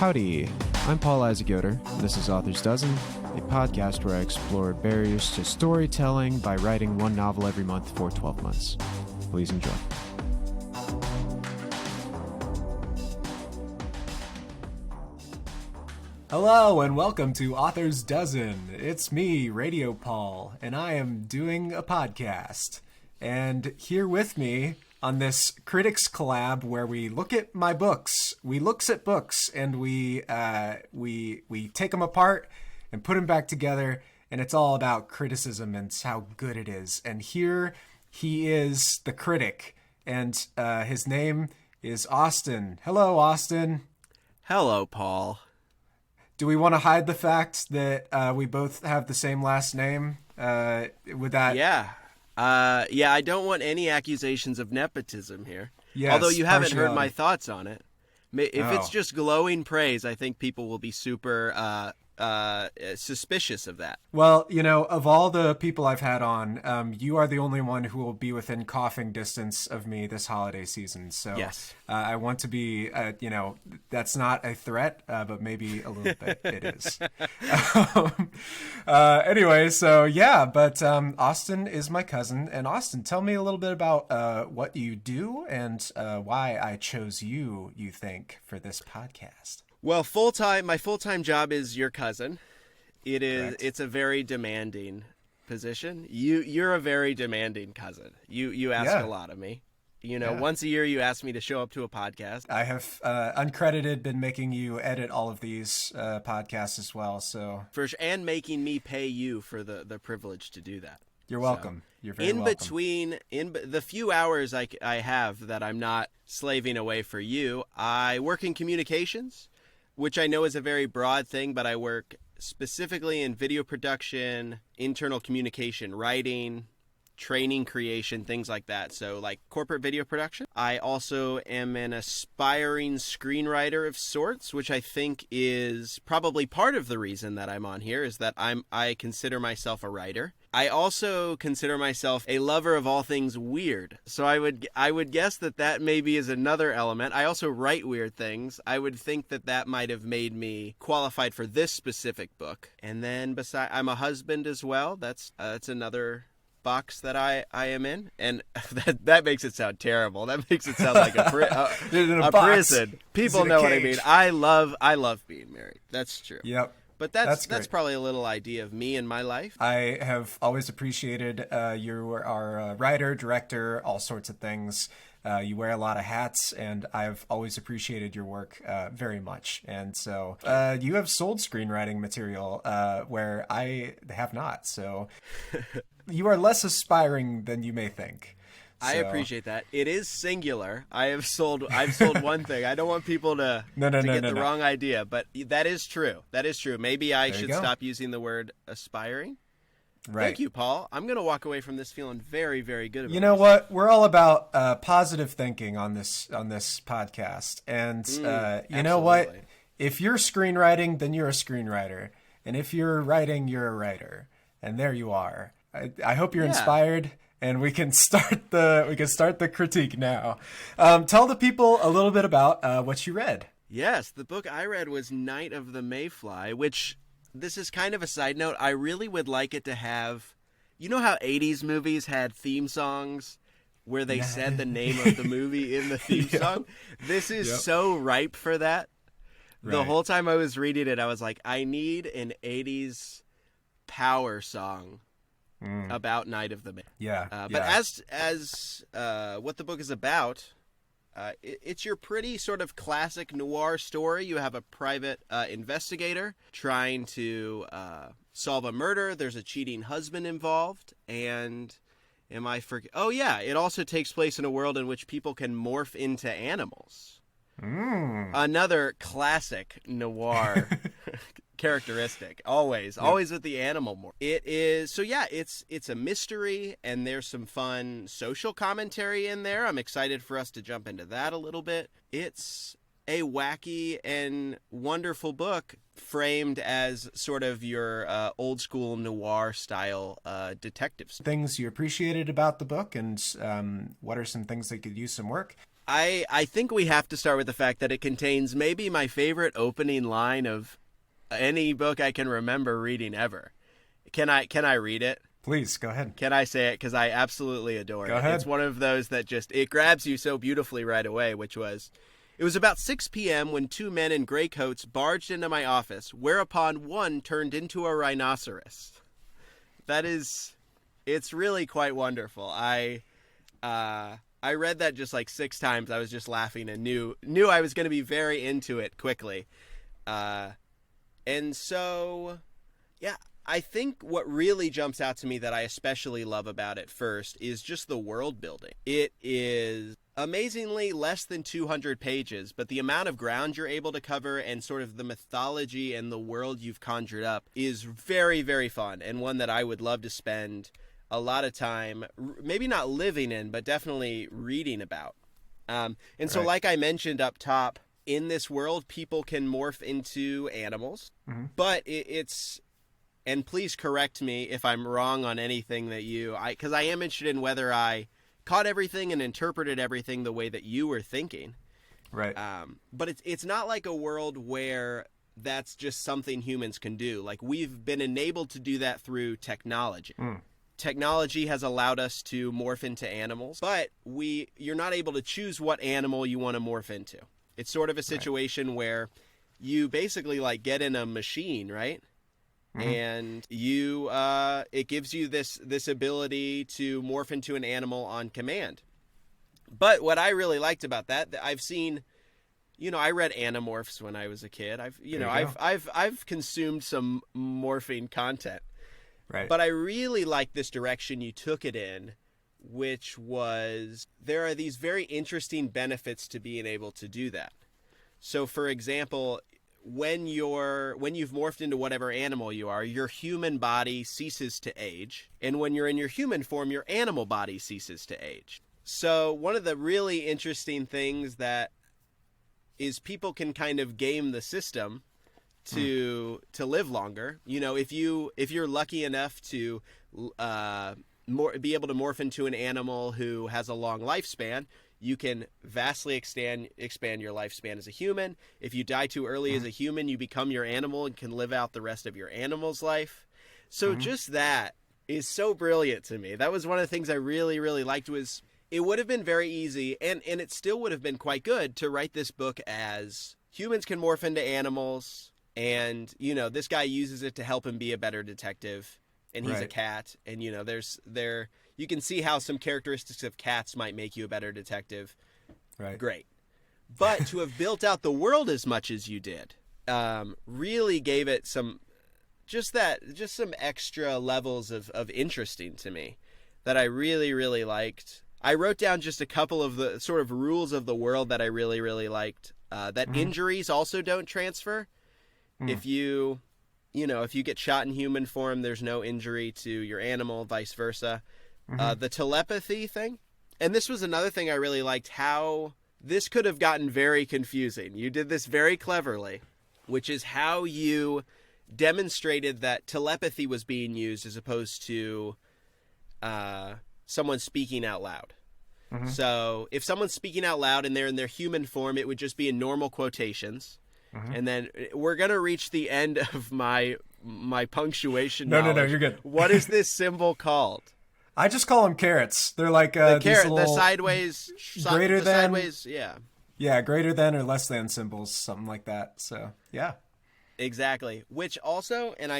Howdy, I'm Austin Yoder, and this is Author's Dozen, a podcast where I explore barriers to storytelling by writing one novel every month for 12 months. Please enjoy. Hello and welcome to Author's Dozen. It's me, Radio Paul, and I am doing a podcast. And here with me on this CRITIC'S collab where we look at my books, we looks at books, and we take them apart and put them back together, and it's all about criticism and how good it is. And here he is, the critic, and his name is Austin. Hello, Austin. Hello, Paul. Do we want to hide the fact that we both have the same last name? With that, Yeah, I don't want any accusations of nepotism here. Yes, although you haven't heard partiality. my thoughts on it. If it's just glowing praise, I think people will be super suspicious of that. Well, you know, of all the people I've had on, you are the only one who will be within coughing distance of me this holiday season. So Yes. I want to be, that's not a threat, but maybe a little bit it is. Anyway, so yeah, but Austin is my cousin. And Austin, tell me a little bit about what you do and why I chose you think, for this podcast. Well, my full-time job is your cousin. Correct. It's a very demanding position. You're a very demanding cousin. You ask a lot of me. You know, once a year you ask me to show up to a podcast. I have uncredited been making you edit all of these podcasts as well. So And making me pay you for the privilege to do that. you're welcome. You're very welcome. In the few hours I have that I'm not slaving away for you, I work in communications, which I know is a very broad thing, but I work specifically in video production, internal communication, writing, training creation, things like that. So like corporate video production. I also am an aspiring screenwriter of sorts, which I think is probably part of the reason that I'm on here, is that I consider myself a writer. I also consider myself a lover of all things weird. So I would guess that maybe is another element. I also write weird things. I would think that might have made me qualified for this specific book. And then I'm a husband as well. That's another box that I am in, and that makes it sound terrible. That makes it sound like a prison. People know what I mean. I love being married. That's true. Yep. But that's probably a little idea of me and my life. I have always appreciated you are a writer, director, all sorts of things. You wear a lot of hats, and I've always appreciated your work very much. And so you have sold screenwriting material where I have not. So you are less aspiring than you may think. I appreciate that. It is singular. I've sold one thing. I don't want people to get the wrong idea, but that is true. That is true. Maybe I should stop using the word aspiring. Right. Thank you, Paul. I'm going to walk away from this feeling very, very good about it. You know what? We're all about positive thinking on this podcast. And you know what? If you're screenwriting, then you're a screenwriter. And if you're writing, you're a writer. And there you are. I hope you're inspired. And we can start the critique now. Tell the people a little bit about what you read. Yes, the book I read was Night of the Mayfly, which, this is kind of a side note, I really would like it to have, you know how 80s movies had theme songs where they said the name of the movie in the theme song? This is so ripe for that. Right. The whole time I was reading it, I was like, I need an 80s power song about Night of the Mayfly. But as what the book is about, it's your pretty sort of classic noir story. You have a private investigator trying to solve a murder. There's a cheating husband involved, and it also takes place in a world in which people can morph into animals. Another classic noir characteristic, always with the animal more. It is it's a mystery, and there's some fun social commentary in there. I'm excited for us to jump into that a little bit. It's a wacky and wonderful book framed as sort of your old school noir style detective. Things you appreciated about the book, and what are some things that could use some work? I think we have to start with the fact that it contains maybe my favorite opening line of any book I can remember reading ever. Can I read it? Please, go ahead. Can I say it? Because I absolutely adore it. Go ahead. It's one of those that it grabs you so beautifully right away, which was, it was about 6 p.m. when 2 men in gray coats barged into my office, whereupon one turned into a rhinoceros. It's really quite wonderful. I read that just like 6 times. I was just laughing and knew I was going to be very into it quickly. And so, yeah, I think what really jumps out to me that I especially love about it first is just the world building. It is amazingly less than 200 pages, but the amount of ground you're able to cover and sort of the mythology and the world you've conjured up is very, very fun, and one that I would love to spend a lot of time, maybe not living in, but definitely reading about. So like I mentioned up top, in this world, people can morph into animals, but it's, and please correct me if I'm wrong on anything that because I am interested in whether I caught everything and interpreted everything the way that you were thinking. Right. But it's not like a world where that's just something humans can do. Like, we've been enabled to do that through technology. Technology has allowed us to morph into animals, but you're not able to choose what animal you want to morph into. It's sort of a situation where you basically like get in a machine, right? And it gives you this ability to morph into an animal on command. But what I really liked about that I've seen, I read Animorphs when I was a kid. I've consumed some morphing content. Right. But I really like this direction you took it in, which was, there are these very interesting benefits to being able to do that. So, for example, when you've morphed into whatever animal you are, your human body ceases to age. And when you're in your human form, your animal body ceases to age. So one of the really interesting things that is, people can kind of game the system to live longer. If you're lucky enough to be able to morph into an animal who has a long lifespan, you can vastly expand your lifespan as a human. If you die too early as a human, you become your animal and can live out the rest of your animal's life. So just that is so brilliant to me. That was one of the things I really, really liked. Was it would have been very easy, and it still would have been quite good, to write this book as humans can morph into animals, and this guy uses it to help him be a better detective, and he's a cat, and you can see how some characteristics of cats might make you a better detective. Right. Great. But to have built out the world as much as you did, really gave it some extra levels of interesting to me that I really, really liked. I wrote down just a couple of the sort of rules of the world that I really, really liked. That injuries also don't transfer. If you get shot in human form, there's no injury to your animal, vice versa. The telepathy thing. And this was another thing I really liked, how this could have gotten very confusing. You did this very cleverly, which is how you demonstrated that telepathy was being used as opposed to someone speaking out loud. So if someone's speaking out loud and they're in their human form, it would just be in normal quotations. And then we're going to reach the end of my punctuation knowledge. No, you're good. What is this symbol called? I just call them carrots. They're like the these little the sideways, greater the than, sideways, yeah. Yeah, greater than or less than symbols, something like that. So, yeah. Exactly. Which also, and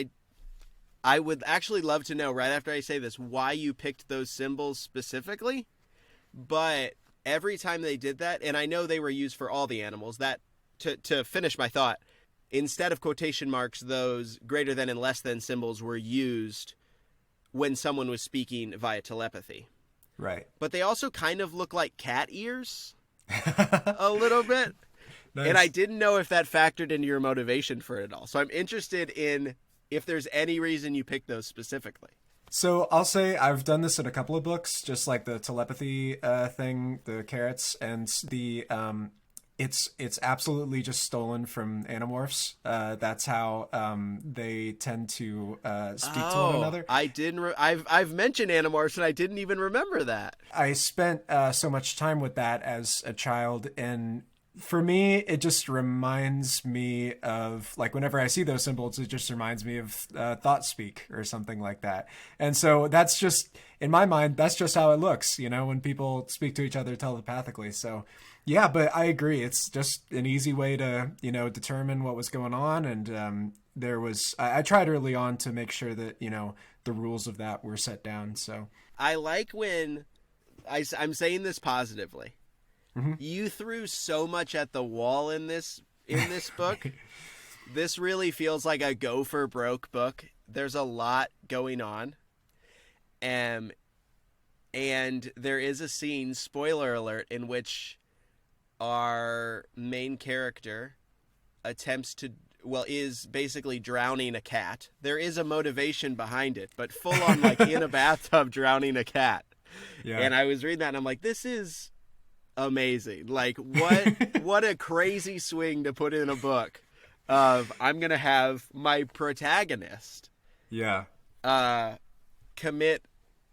I would actually love to know right after I say this why you picked those symbols specifically. But every time they did that, and I know they were used for all the animals, that to finish my thought, instead of quotation marks, those greater than and less than symbols were used when someone was speaking via telepathy. Right. But they also kind of look like cat ears a little bit. Nice. And I didn't know if that factored into your motivation for it all. So I'm interested in if there's any reason you picked those specifically. So I'll say I've done this in a couple of books, just like the telepathy thing, the carrots, and the It's absolutely just stolen from Animorphs. That's how they tend to speak to one another. I didn't. I've mentioned Animorphs, and I didn't even remember that. I spent so much time with that as a child, and for me, it just reminds me of, like, whenever I see those symbols, it just reminds me of thought speak or something like that. And so that's just, in my mind, that's just how it looks, when people speak to each other telepathically. So yeah, but I agree. It's just an easy way to, determine what was going on. And I tried early on to make sure that, the rules of that were set down. So I like when I'm saying this positively. Mm-hmm. You threw so much at the wall in this book. This really feels like a go for broke book. There's a lot going on. And there is a scene, spoiler alert, in which our main character is basically drowning a cat. There is a motivation behind it, but full on, like, in a bathtub drowning a cat. Yeah. And I was reading that and I'm like, this is amazing. Like, what a crazy swing to put in a book of, I'm going to have my protagonist commit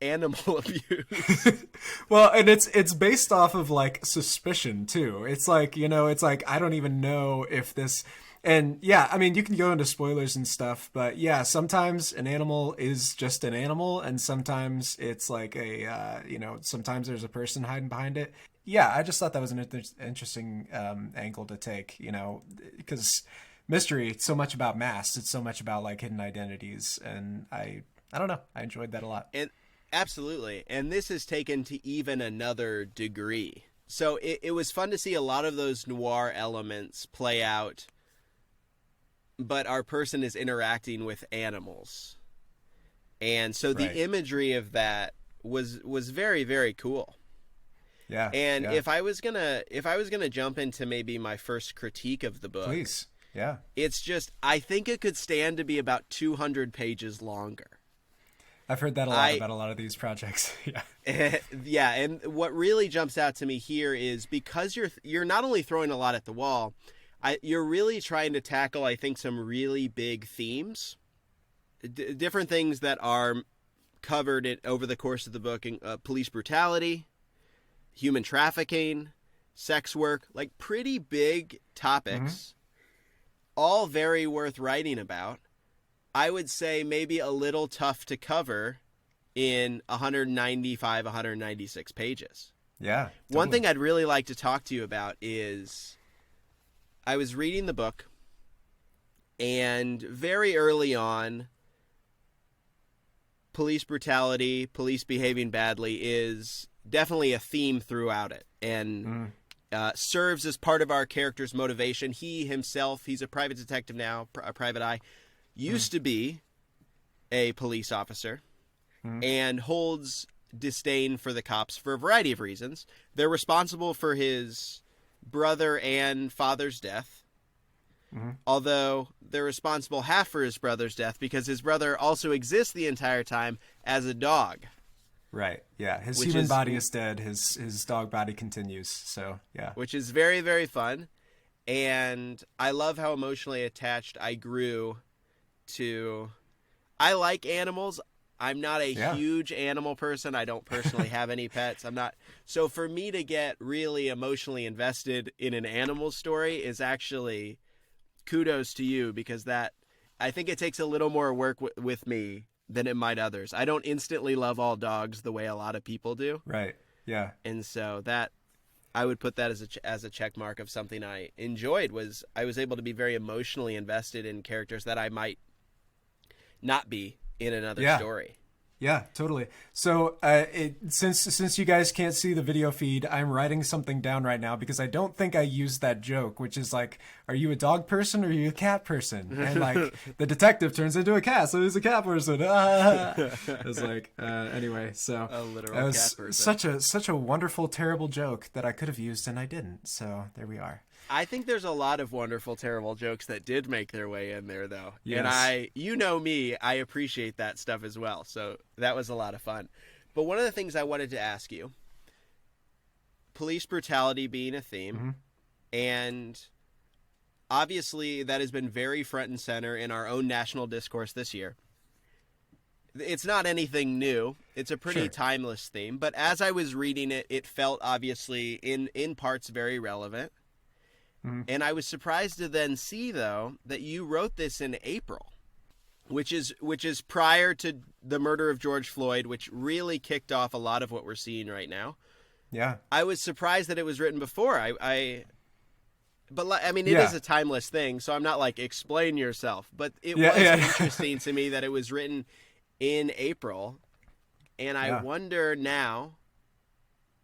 animal abuse. Well, and it's based off of, like, suspicion too. It's like, it's like, I don't even know if this, and yeah, I mean, you can go into spoilers and stuff, but yeah, sometimes an animal is just an animal, and sometimes it's like sometimes there's a person hiding behind it. Yeah, I just thought that was an interesting angle to take, because mystery, it's so much about masks, it's so much about, like, hidden identities, and I don't know, I enjoyed that a lot. And absolutely. And this is taken to even another degree. So it was fun to see a lot of those noir elements play out, but our person is interacting with animals. And so the imagery of that was very, very cool. Yeah. And if I was gonna jump into maybe my first critique of the book, please. Yeah. It's just, I think it could stand to be about 200 pages longer. I've heard that a lot about a lot of these projects. Yeah. Yeah, and what really jumps out to me here is, because you're not only throwing a lot at the wall, you're really trying to tackle, I think, some really big themes, different things that are covered over the course of the book: police brutality, human trafficking, sex work, like pretty big topics, all very worth writing about. I would say maybe a little tough to cover in 195, 196 pages. Yeah. Totally. One thing I'd really like to talk to you about is, I was reading the book, and very early on, police brutality, police behaving badly is definitely a theme throughout it, and serves as part of our character's motivation. He himself, he's a private detective now, a private eye, used to be a police officer, and holds disdain for the cops for a variety of reasons. They're responsible for his brother and father's death, although they're responsible half for his brother's death because his brother also exists the entire time as a dog. Right. Yeah. His human body is dead. His dog body continues. So yeah. Which is very, very fun. And I love how emotionally attached I grew to. I like animals. I'm not a huge animal person. I don't personally have any pets. I'm not. So for me to get really emotionally invested in an animal story is actually kudos to you, because that, I think it takes a little more work with me than it might others. I don't instantly love all dogs the way a lot of people do. Right. Yeah. And so that, I would put that as a check mark of something I enjoyed, was I was able to be very emotionally invested in characters that I might not be in another story. Yeah, totally. So since you guys can't see the video feed, I'm writing something down right now because I don't think I used that joke, which is like, are you a dog person or are you a cat person? And like the detective turns into a cat, so he's a cat person. It was like, anyway, so a literal it was cat person. such a wonderful, terrible joke that I could have used and I didn't. So there we are. I think there's a lot of wonderful, terrible jokes that did make their way in there, though. Yes. And you know me, I appreciate that stuff as well. So that was a lot of fun. But one of the things I wanted to ask you, police brutality being a theme, And obviously that has been very front and center in our own national discourse this year. It's not anything new. It's a pretty timeless theme. But as I was reading it, it felt obviously in parts very relevant. Mm-hmm. And I was surprised to then see, though, that you wrote this in April, which is prior to the murder of George Floyd, which really kicked off a lot of what we're seeing right now. Yeah. I was surprised that it was written before. But I mean, it is a timeless thing, so I'm not like, explain yourself. But it was interesting to me that it was written in April. And I wonder now,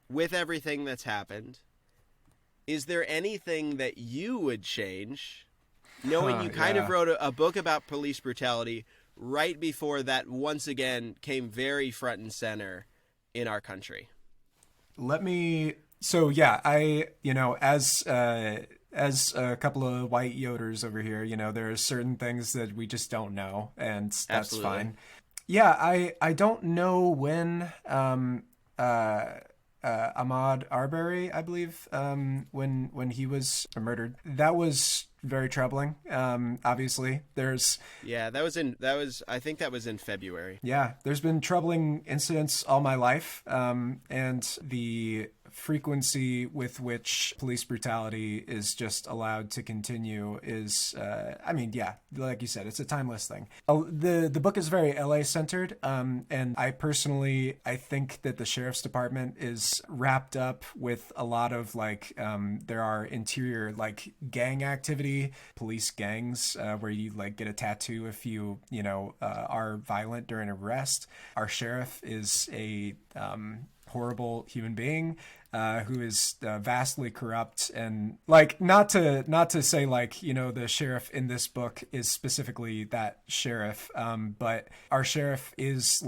with everything that's happened, is there anything that you would change, knowing you kind of wrote a book about police brutality right before that once again came very front and center in our country? As a couple of white Yoders over here, there are certain things that we just don't know, and that's Absolutely. fine. Yeah, I don't know when Ahmaud Arbery, I believe, when he was murdered. That was very troubling. Obviously, I think that was in February. Yeah, there's been troubling incidents all my life, and the frequency with which police brutality is just allowed to continue is, like you said, it's a timeless thing. The book is very LA centered, and I think that the sheriff's department is wrapped up with a lot of there are interior gang activity, police gangs, where you get a tattoo if you are violent during arrest. Our sheriff is a horrible human being who is vastly corrupt, and not to say the sheriff in this book is specifically that sheriff, but our sheriff is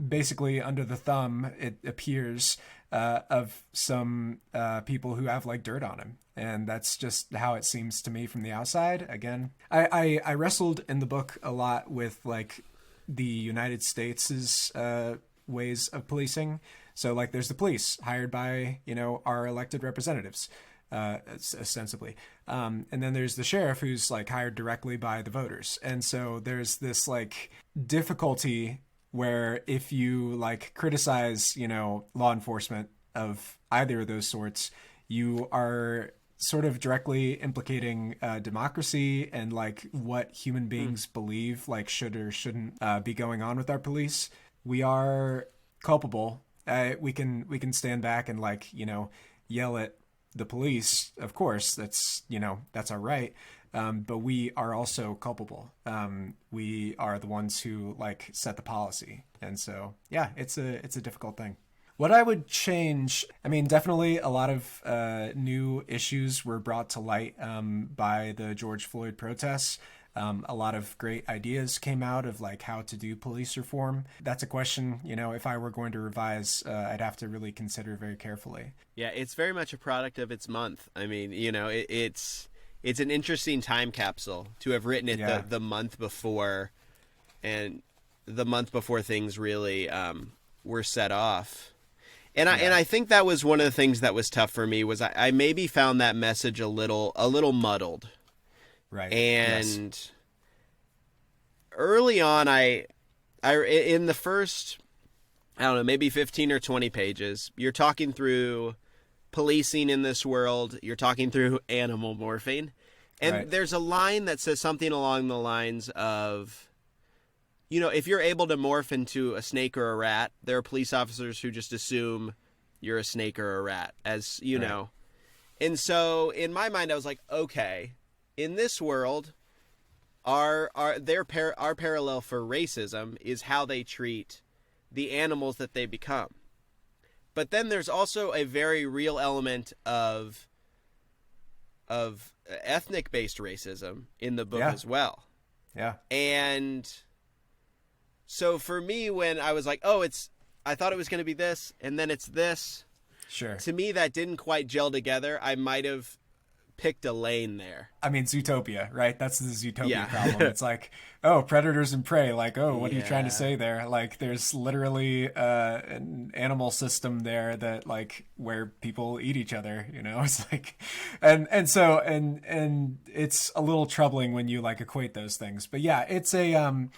basically under the thumb, it appears, of some people who have dirt on him. And that's just how it seems to me from the outside. Again, I wrestled in the book a lot with the United States' ways of policing. So there's the police hired by, our elected representatives, ostensibly. And then there's the sheriff who's hired directly by the voters. And so there's this difficulty where if you criticize, law enforcement of either of those sorts, you are sort of directly implicating democracy and what human beings believe should or shouldn't be going on with our police. We are culpable. We can stand back and yell at the police. Of course, that's our right. But we are also culpable. We are the ones who set the policy. And so, it's a difficult thing. What I would change, definitely a lot of new issues were brought to light by the George Floyd protests. A lot of great ideas came out of how to do police reform. That's a question, if I were going to revise, I'd have to really consider very carefully. Yeah, it's very much a product of its month. It's an interesting time capsule to have written it the month before, and the month before things really were set off. And I think that was one of the things that was tough for me, was I maybe found that message a little muddled. Right. And early on, I in the first, I don't know, maybe 15 or 20 pages, you're talking through policing in this world. You're talking through animal morphing. And there's a line that says something along the lines of, if you're able to morph into a snake or a rat, there are police officers who just assume you're a snake or a rat, as you know. And so in my mind, I was like, okay, in this world, our parallel for racism is how they treat the animals that they become. But then there's also a very real element of ethnic-based racism in the book as well. Yeah. And so for me, when I was like, I thought it was going to be this, and then it's this. Sure. To me, that didn't quite gel together. I might have picked a lane there. I mean, Zootopia, right? That's the Zootopia Yeah. problem. It's like, oh, predators and prey. Like, oh, what are you trying to Yeah. say there? Like, there's literally an animal system there that, like, where people eat each other. You know, it's like, and it's a little troubling when you like equate those things. But yeah, it's a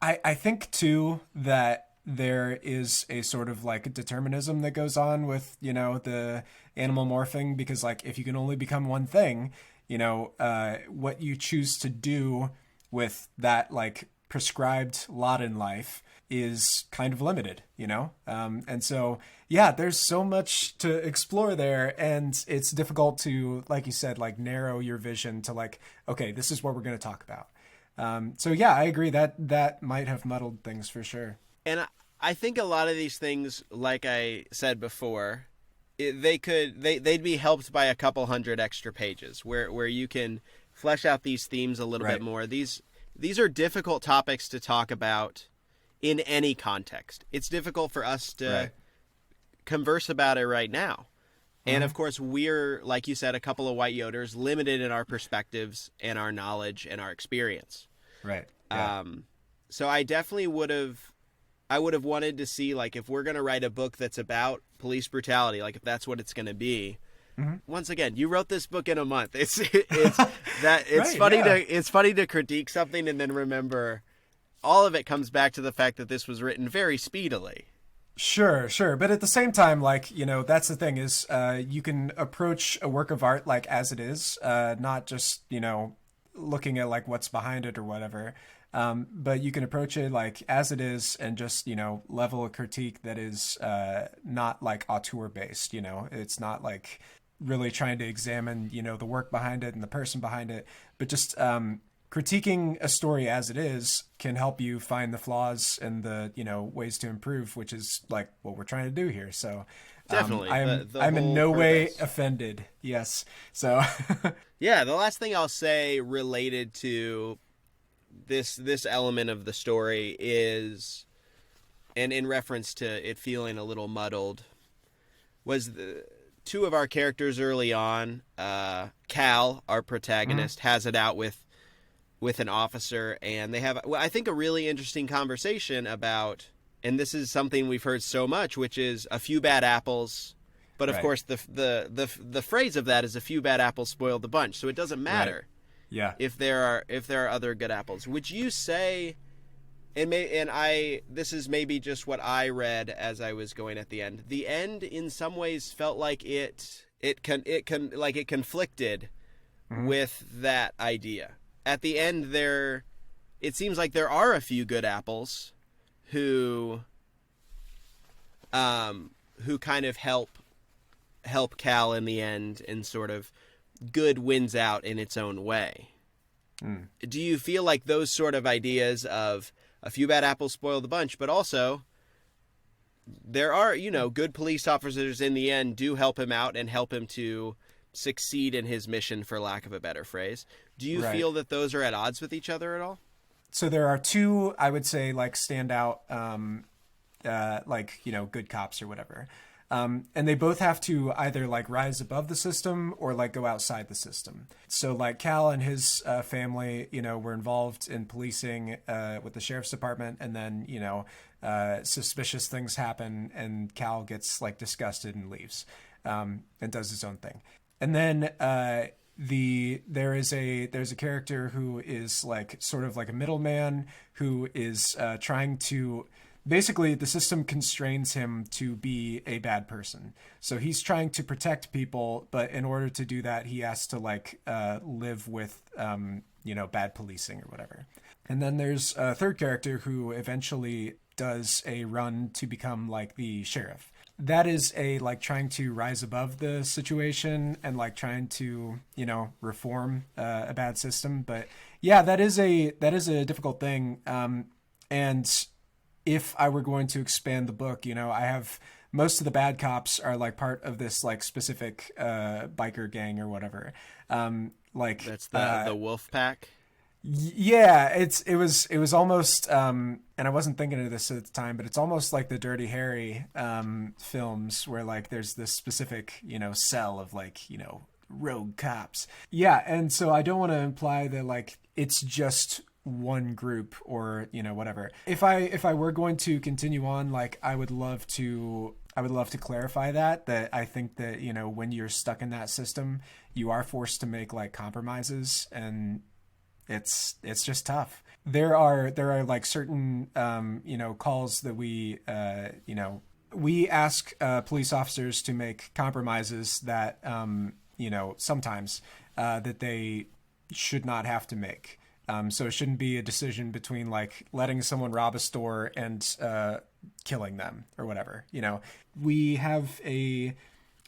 I think too that there is a sort of like determinism that goes on with, you know, the animal morphing, because like if you can only become one thing, you know, what you choose to do with that like prescribed lot in life is kind of limited, you know? And so, yeah, there's so much to explore there, and it's difficult to, like you said, like narrow your vision to like, okay, this is what we're going to talk about. So yeah, I agree that might have muddled things for sure. And I think a lot of these things, like I said before, they'd be helped by a couple hundred extra pages where you can flesh out these themes a little bit more. These are difficult topics to talk about in any context. It's difficult for us to converse about it right now. And of course, we're, like you said, a couple of white Yoders, limited in our perspectives and our knowledge and our experience. Right. Yeah. So I definitely would have wanted to see, like, if we're going to write a book that's about police brutality, like if that's what it's going to be. Once again, you wrote this book in a month. It's funny to critique something and then remember all of it comes back to the fact that this was written very speedily. Sure. But at the same time, like, you know, that's the thing is, you can approach a work of art like as it is, not just, you know, looking at like what's behind it or whatever. But you can approach it like as it is and just, you know, level a critique that is, not like auteur based, you know, it's not like really trying to examine, you know, the work behind it and the person behind it, but just, critiquing a story as it is can help you find the flaws and the, you know, ways to improve, which is like what we're trying to do here. So Definitely. I'm in no way offended. Yes. So yeah, the last thing I'll say related to this element of the story is, and in reference to it feeling a little muddled, was the two of our characters early on. Cal, our protagonist, has it out with an officer, and they have, I think, a really interesting conversation about, and this is something we've heard so much, which is a few bad apples. But of course, the phrase of that is a few bad apples spoil the bunch. So it doesn't matter, if there are other good apples. Would you say, this is maybe just what I read as I was going at the end. The end, in some ways, felt like it conflicted with that idea. At the end, it seems like there are a few good apples who kind of help Cal in the end, and sort of good wins out in its own way. Do you feel like those sort of ideas of a few bad apples spoil the bunch, but also there are, you know, good police officers in the end do help him out and help him to succeed in his mission, for lack of a better phrase. Do you feel that those are at odds with each other at all? So there are two, I would say, like standout, like, you know, good cops or whatever. And they both have to either like rise above the system or like go outside the system. So like Cal and his family, you know, were involved in policing with the sheriff's department, and then, you know, suspicious things happen and Cal gets like disgusted and leaves, and does his own thing. And then there's a character who is like sort of like a middleman who is trying to, basically the system constrains him to be a bad person. So he's trying to protect people, but in order to do that, he has to like live with you know, bad policing or whatever. And then there's a third character who eventually does a run to become like the sheriff. That is a like trying to rise above the situation and like trying to, you know, reform a bad system. But yeah, that is a difficult thing. And if I were going to expand the book, you know, I have most of the bad cops are like part of this like specific biker gang or whatever. Like that's the wolf pack. Yeah, it was almost, and I wasn't thinking of this at the time, but it's almost like the Dirty Harry films, where like there's this specific, you know, cell of like, you know, rogue cops. Yeah, and so I don't want to imply that like it's just one group or whatever. If I were going to continue on, like I would love to clarify that I think that when you're stuck in that system, you are forced to make like compromises, and it's just tough. There are like certain calls that we ask police officers to make compromises that sometimes that they should not have to make. So it shouldn't be a decision between like letting someone rob a store and killing them or whatever. We have a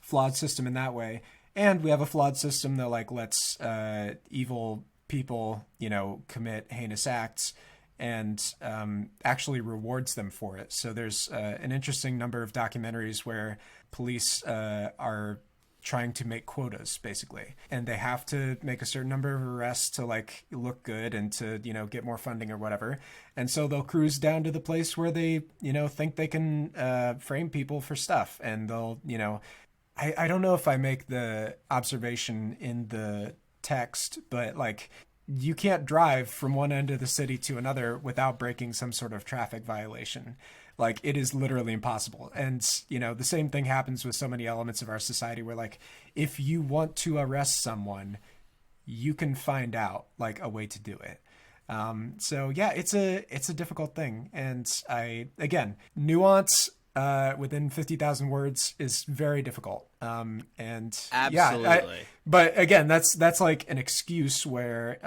flawed system in that way, and we have a flawed system that like lets evil people commit heinous acts and actually rewards them for it. So there's an interesting number of documentaries where police are trying to make quotas, basically, and they have to make a certain number of arrests to like look good and to get more funding or whatever. And so they'll cruise down to the place where they think they can frame people for stuff, and they'll I don't know if I make the observation in the text, but like you can't drive from one end of the city to another without breaking some sort of traffic violation. Like it is literally impossible. And, the same thing happens with so many elements of our society where like, if you want to arrest someone, you can find out like a way to do it. So yeah, it's a difficult thing. And nuance, within 50,000 words is very difficult. And absolutely. But again, that's like an excuse where,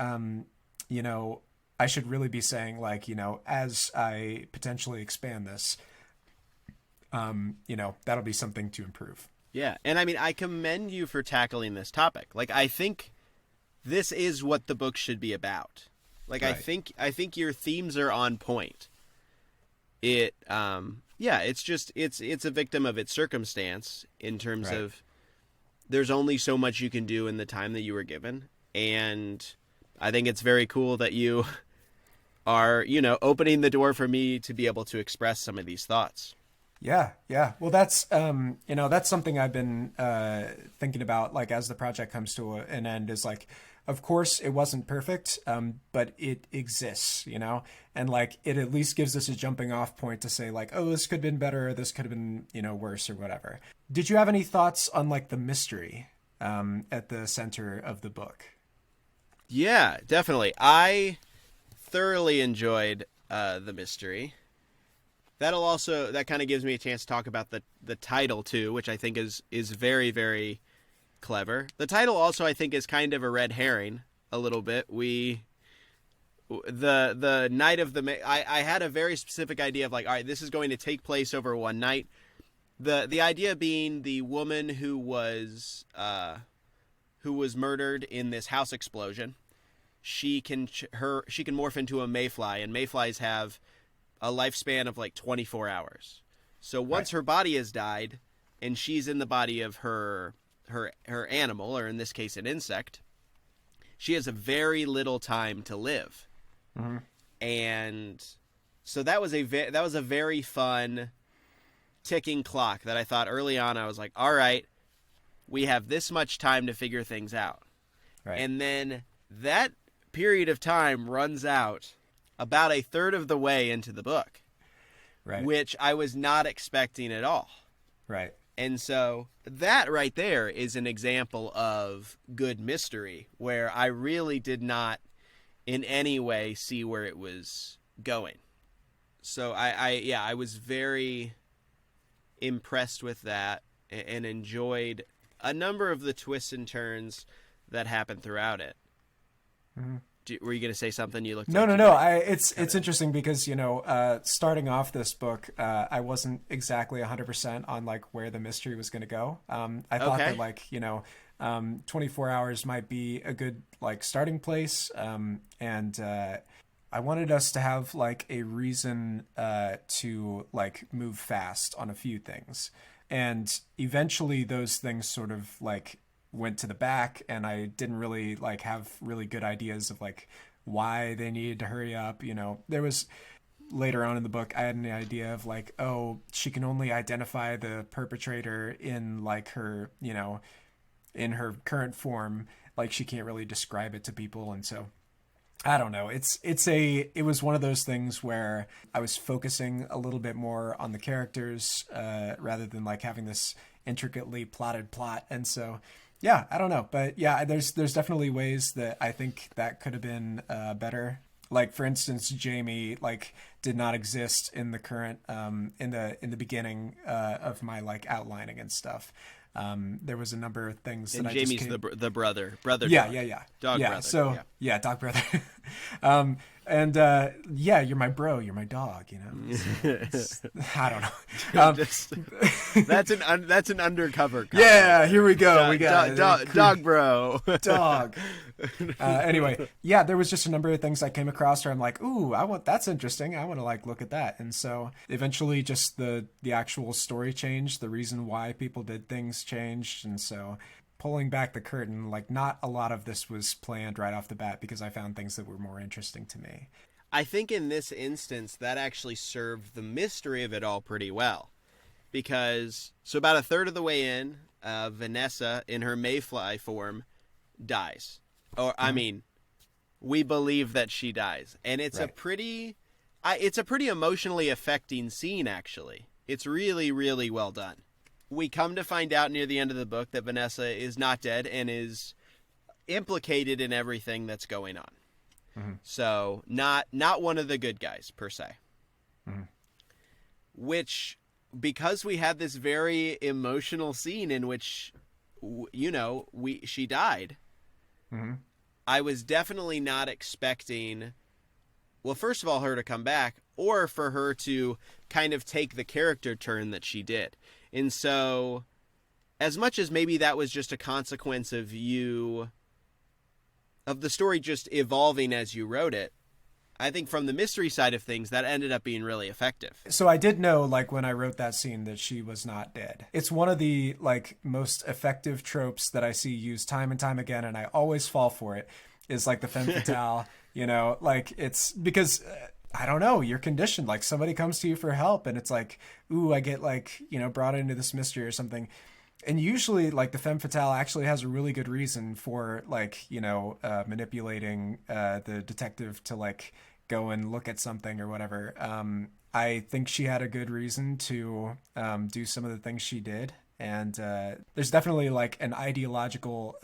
I should really be saying like, as I potentially expand this, that'll be something to improve. Yeah. And I mean, I commend you for tackling this topic. Like, I think this is what the book should be about. Like, right. I think your themes are on point. It's a victim of its circumstance in terms right. of there's only so much you can do in the time that you were given. And I think it's very cool that you are, opening the door for me to be able to express some of these thoughts. Yeah. Well, that's, that's something I've been thinking about, like, as the project comes to an end, is like, of course it wasn't perfect, but it exists, and like, it at least gives us a jumping off point to say like, oh, this could have been better, this could have been, worse or whatever. Did you have any thoughts on like the mystery at the center of the book? Yeah, definitely. I thoroughly enjoyed the mystery. That kind of gives me a chance to talk about the title too, which I think is very, very clever. The title also, I think, is kind of a red herring a little bit. The night of I had a very specific idea of like, all right, this is going to take place over one night. The idea being the woman who was murdered in this house explosion. She can morph into a Mayfly, and Mayflies have a lifespan of like 24 hours. So once her body has died, and she's in the body of her animal, or in this case an insect, she has a very little time to live. Mm-hmm. And so that was a very fun ticking clock that I thought early on. I was like, all right, we have this much time to figure things out. Right. And then that period of time runs out about a third of the way into the book, right? Which I was not expecting at all. Right. And so that right there is an example of good mystery, where I really did not in any way see where it was going. So I was very impressed with that and enjoyed a number of the twists and turns that happened throughout it. Mm-hmm. Were you going to say something? You looked. No. It's interesting because starting off this book, I wasn't exactly 100% on like where the mystery was going to go. I thought that like 24 hours might be a good like starting place, and I wanted us to have like a reason to like move fast on a few things, and eventually those things sort of like went to the back, and I didn't really like have really good ideas of like why they needed to hurry up. There was later on in the book, I had an idea of like, oh, she can only identify the perpetrator in like her, in her current form, like she can't really describe it to people. And so I don't know. It was one of those things where I was focusing a little bit more on the characters, rather than like having this intricately plotted plot. And so, yeah, I don't know, but yeah, there's definitely ways that I think that could have been better. Like, for instance, Jamie like did not exist in the current in the beginning of my like outlining and stuff. There was a number of things and that Jamie's I just the brother yeah, dog. yeah, Dog yeah. brother. So yeah, dog brother. And yeah, you're my bro, you're my dog, you know. I don't know. That's an undercover comment. Yeah, here we go. We got dog bro. Dog. Anyway, yeah, there was just a number of things I came across where I'm like, ooh, that's interesting. I want to like look at that. And so eventually just the actual story changed. The reason why people did things changed. And so pulling back the curtain, like not a lot of this was planned right off the bat because I found things that were more interesting to me. I think in this instance, that actually served the mystery of it all pretty well. Because, so about a third of the way in, Vanessa, in her Mayfly form, dies. Or, I mean, we believe that she dies. And it's a pretty emotionally affecting scene, actually. It's really, really well done. We come to find out near the end of the book that Vanessa is not dead and is implicated in everything that's going on. Mm-hmm. So not one of the good guys, per se. Mm-hmm. Which, because we had this very emotional scene in which, you know, she died, mm-hmm. I was definitely not expecting, well, first of all, her to come back, or for her to kind of take the character turn that she did. And so, as much as maybe that was just a consequence of the story just evolving as you wrote it, I think from the mystery side of things, that ended up being really effective. So I did know, like, when I wrote that scene that she was not dead. It's one of the, like, most effective tropes that I see used time and time again, and I always fall for it, is, like, the femme fatale, you know? Like, it's because... I don't know, you're conditioned. Like, somebody comes to you for help and it's like, ooh, I get like, you know, brought into this mystery or something. And usually like the femme fatale actually has a really good reason for like, you know, manipulating the detective to like go and look at something or whatever. I think she had a good reason to do some of the things she did. And there's definitely like an ideological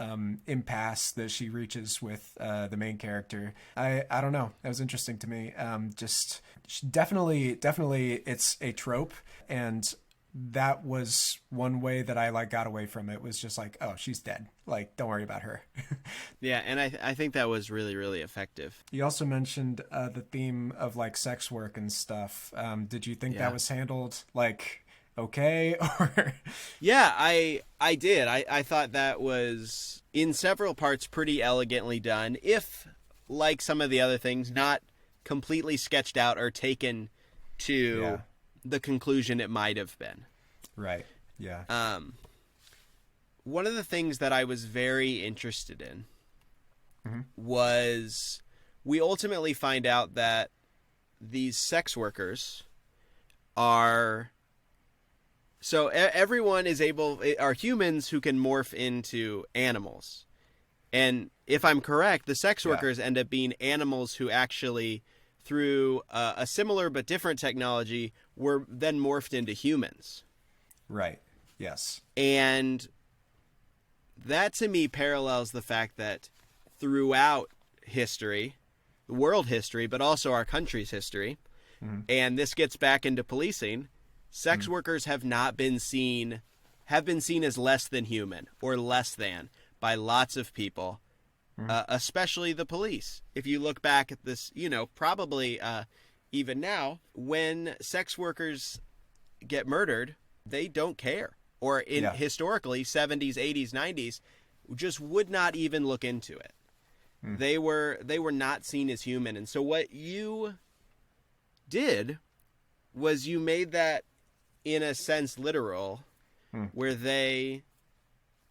impasse that she reaches with the main character. I don't know. That was interesting to me. Just definitely it's a trope. And that was one way that I like got away from it, was just like, oh, she's dead. Like, don't worry about her. Yeah. And I think that was really, really effective. You also mentioned the theme of like sex work and stuff. Did you think that was handled like... okay? Or yeah, I did. I thought that was in several parts pretty elegantly done, if like some of the other things, not completely sketched out or taken to the conclusion it might have been. Right. Yeah. One of the things that I was very interested in was, we ultimately find out that these sex workers are... So everyone are humans who can morph into animals. And if I'm correct, the sex workers end up being animals who actually, through a similar but different technology, were then morphed into humans. Right. Yes. And that to me parallels the fact that throughout history, world history, but also our country's history, and this gets back into policing, sex workers have been seen as less than human, or less than, by lots of people, especially the police. If you look back at this, you know, probably even now, when sex workers get murdered, they don't care. Or historically, 70s, 80s, 90s, just would not even look into it. They were not seen as human. And so what you did was you made that, in a sense, literal, where they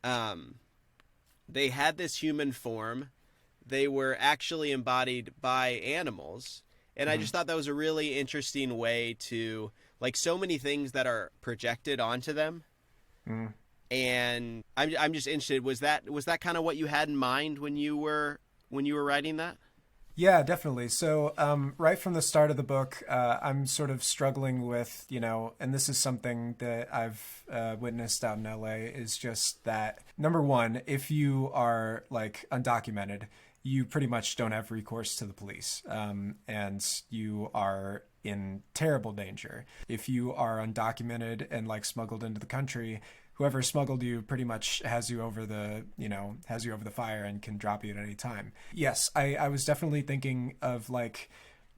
had this human form. They were actually embodied by animals. And I just thought that was a really interesting way to, like, so many things that are projected onto them And I'm just interested, was that kind of what you had in mind when you were writing that? Yeah, definitely. So, right from the start of the book, I'm sort of struggling with, and this is something that I've witnessed out in LA, is just that, number one, if you are like undocumented, you pretty much don't have recourse to the police, and you are in terrible danger. If you are undocumented and like smuggled into the country, whoever smuggled you pretty much has you over the fire and can drop you at any time. Yes, I was definitely thinking of like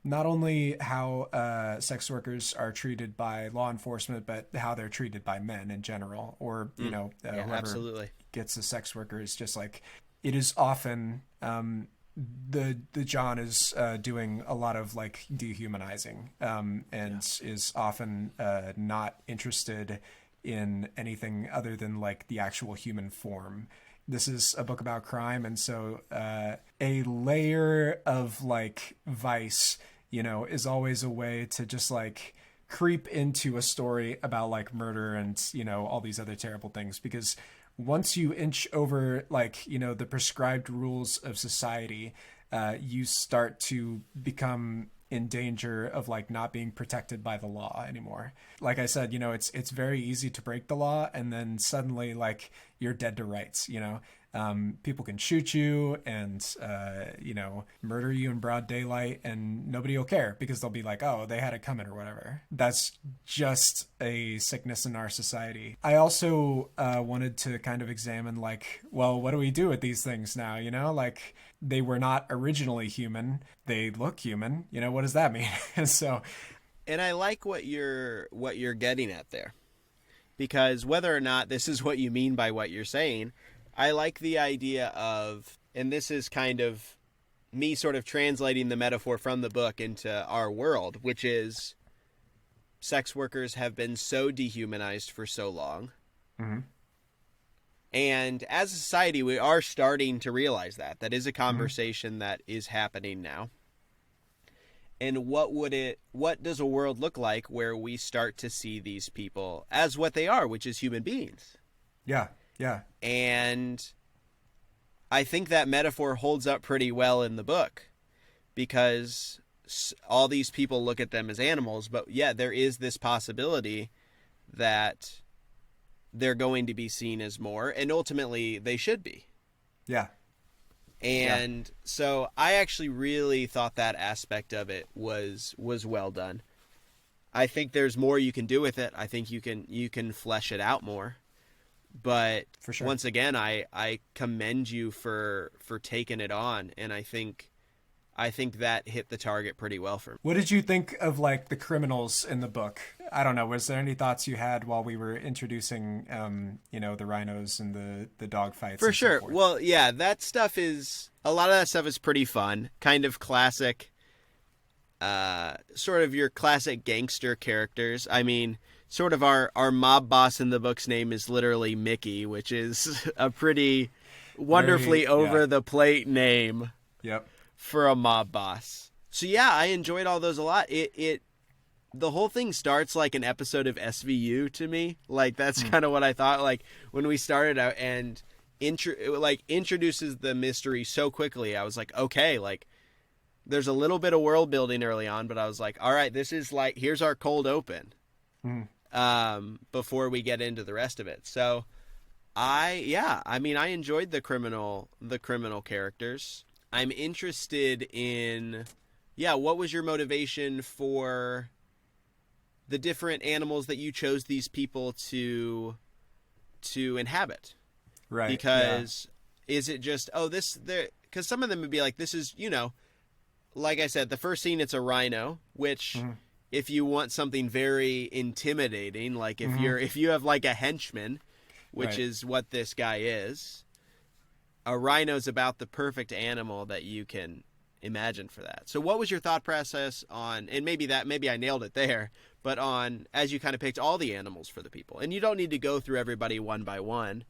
not only how sex workers are treated by law enforcement, but how they're treated by men in general, or whoever absolutely gets a sex worker is just like, it is often the John is doing a lot of like dehumanizing, and is often not interested in anything other than like the actual human form. This is a book about crime, and so a layer of like vice, is always a way to just like creep into a story about like murder and all these other terrible things, because once you inch over like the prescribed rules of society, you start to become in danger of like not being protected by the law anymore. Like I said, it's very easy to break the law, and then suddenly like you're dead to rights. People can shoot you and murder you in broad daylight, and nobody will care because they'll be like, oh, they had it coming or whatever. That's just a sickness in our society. I also wanted to kind of examine like, well, what do we do with these things now? Like, they were not originally human. They look human. What does that mean? And I like what you're getting at there, because whether or not this is what you mean by what you're saying, I like the idea of, and this is kind of me sort of translating the metaphor from the book into our world, which is sex workers have been so dehumanized for so long. Mm-hmm. And as a society, we are starting to realize that. That is a conversation that is happening now. And what does a world look like where we start to see these people as what they are, which is human beings? Yeah, yeah. And I think that metaphor holds up pretty well in the book, because all these people look at them as animals, but yeah, there is this possibility that they're going to be seen as more, and ultimately they should be. Yeah. And so I actually really thought that aspect of it was well done. I think there's more you can do with it. I think you can flesh it out more. But for sure, once again, I commend you for taking it on, and I think that hit the target pretty well for me. What did you think of like the criminals in the book? I don't know. Was there any thoughts you had while we were introducing, the rhinos and the dog fights? For sure. So well, yeah, a lot of that stuff is pretty fun. Kind of classic, sort of your classic gangster characters. I mean, sort of our mob boss in the book's name is literally Mickey, which is a pretty wonderfully over the plate name. Yep. For a mob boss. So yeah, I enjoyed all those a lot. The whole thing starts like an episode of SVU to me. Like that's kind of what I thought. Like when we started out and introduces the mystery so quickly, I was like, okay, like there's a little bit of world building early on, but I was like, all right, this is like, here's our cold open. Before we get into the rest of it. So I enjoyed the criminal characters. I'm interested in, what was your motivation for the different animals that you chose these people to inhabit? Right. Because is it just, because some of them would be like, this is, like I said, the first scene, it's a rhino, which if you want something very intimidating, like if you have like a henchman, which is what this guy is, a rhino's about the perfect animal that you can imagine for that. So what was your thought process on, and maybe I nailed it there, but on, as you kind of picked all the animals for the people, and you don't need to go through everybody one by one,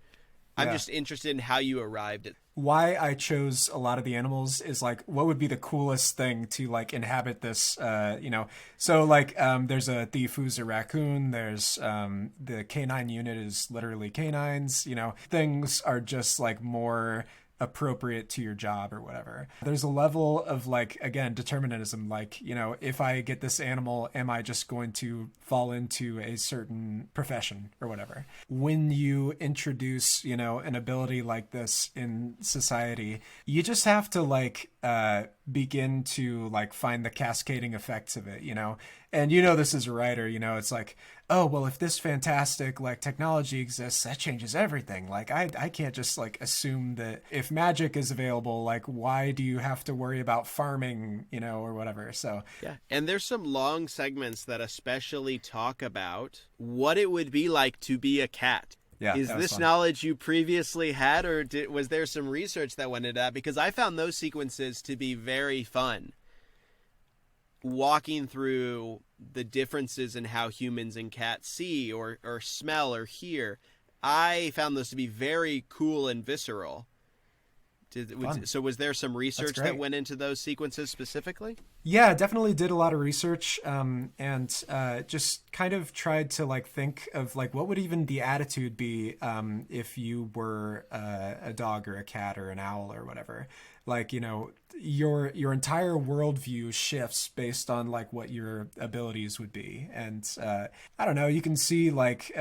I'm just interested in how you arrived at. Why I chose a lot of the animals is like, what would be the coolest thing to like inhabit this, so like there's a thief who's a raccoon, there's the canine unit is literally canines, things are just like more appropriate to your job or whatever. There's a level of like, again, determinism, like, if I get this animal, am I just going to fall into a certain profession or whatever? When you introduce, an ability like this in society, you just have to like begin to like find the cascading effects of it, and this as a writer, it's like, oh, well, if this fantastic like technology exists, that changes everything. Like I can't just like assume that if magic is available, like why do you have to worry about farming, or whatever. So yeah, and there's some long segments that especially talk about what it would be like to be a cat. Yeah, is this fun knowledge you previously had, or was there some research that went into that? Because I found those sequences to be very fun. Walking through the differences in how humans and cats see or smell or hear, I found those to be very cool and visceral. So was there some research that went into those sequences specifically? Yeah, definitely did a lot of research, and just kind of tried to like think of like what would even the attitude be if you were a dog or a cat or an owl or whatever. Like, your entire worldview shifts based on like what your abilities would be. And I don't know, you can see like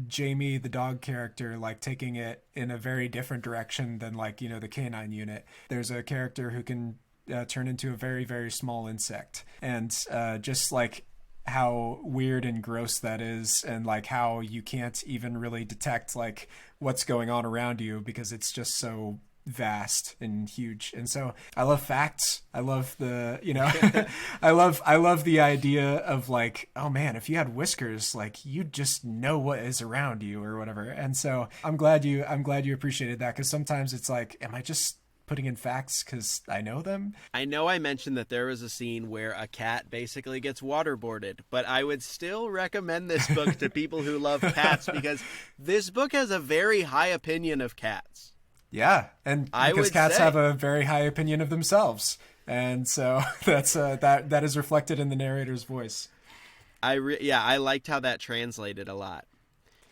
Jamie, the dog character, like taking it in a very different direction than like, the canine unit. There's a character who can turn into a very, very small insect. And just like how weird and gross that is, and like how you can't even really detect like what's going on around you because it's just so vast and huge. And so I love facts. I love the, I love the idea of like, oh man, if you had whiskers, like you just know what is around you or whatever. And so I'm glad you appreciated that, because sometimes it's like, am I just putting in facts because I know them? I know I mentioned that there was a scene where a cat basically gets waterboarded, but I would still recommend this book to people who love cats, because this book has a very high opinion of cats. Yeah, and because cats have a very high opinion of themselves, and so that's that is reflected in the narrator's voice. I liked how that translated a lot.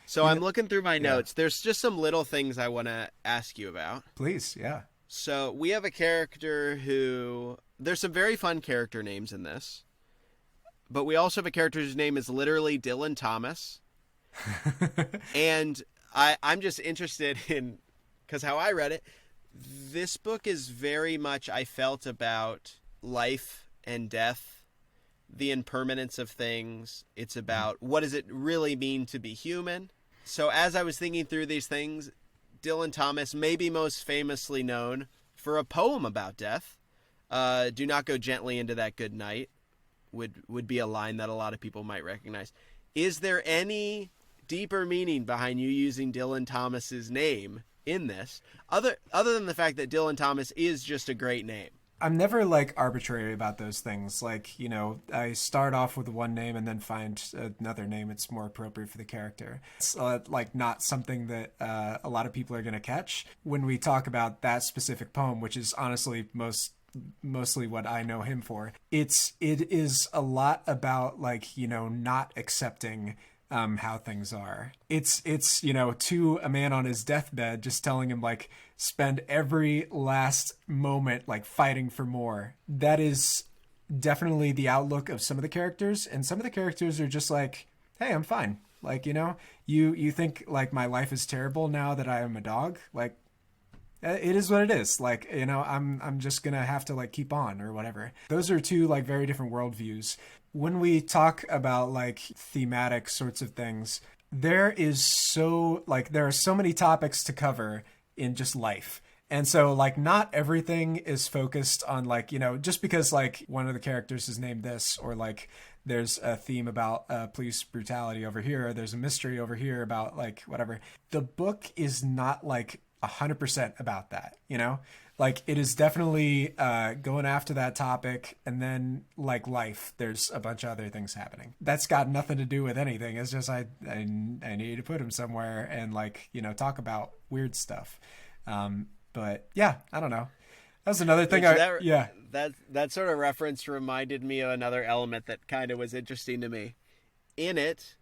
So I'm looking through my notes. There's just some little things I want to ask you about. Please, yeah. So we have a character there's some very fun character names in this, but we also have a character whose name is literally Dylan Thomas, and I'm just interested in. Because how I read it, this book is very much, I felt, about life and death, the impermanence of things. It's about what does it really mean to be human. So as I was thinking through these things, Dylan Thomas may be most famously known for a poem about death. Do not go gently into that good night would be a line that a lot of people might recognize. Is there any deeper meaning behind you using Dylan Thomas's name in this, other than the fact that Dylan Thomas is just a great name? I'm never like arbitrary about those things. Like, I start off with one name and then find another name it's more appropriate for the character. It's like not something that a lot of people are going to catch when we talk about that specific poem, which is honestly mostly what I know him for. It is a lot about like, not accepting how things are. It's to a man on his deathbed, just telling him like, spend every last moment like fighting for more. That is definitely the outlook of some of the characters, and some of the characters are just like, hey, I'm fine. Like, you think like my life is terrible now that I am a dog. Like, it is what it is. Like, I'm just gonna have to like keep on or whatever. Those are two like very different worldviews. When we talk about like thematic sorts of things, there are so many topics to cover in just life. And so like not everything is focused on like, just because like one of the characters is named this, or like there's a theme about police brutality over here, or there's a mystery over here about like whatever. The book is not like 100% about that, you know? Like, it is definitely going after that topic, and then, like life, there's a bunch of other things happening. That's got nothing to do with anything. It's just I need to put him somewhere and, like, you know, talk about weird stuff. But yeah, I don't know. That's another thing. That sort of reference reminded me of another element that kind of was interesting to me. In it,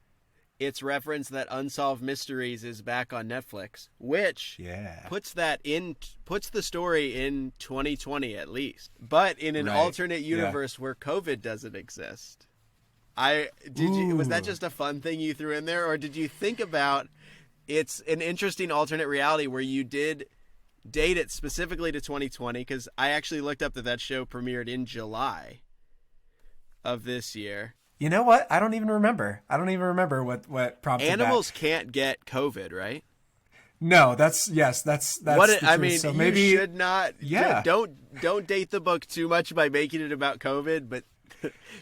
it's referenced that Unsolved Mysteries is back on Netflix, which puts the story in 2020 at least, but in an alternate universe where COVID doesn't exist. Was that just a fun thing you threw in there, or did you think about it's an interesting alternate reality where you did date it specifically to 2020? Because I actually looked up that show premiered in July of this year. You know what? I don't even remember what prompted Animals that. can't get COVID, right? No, that's what it, I mean. So maybe you should not. Yeah. Don't date the book too much by making it about COVID. But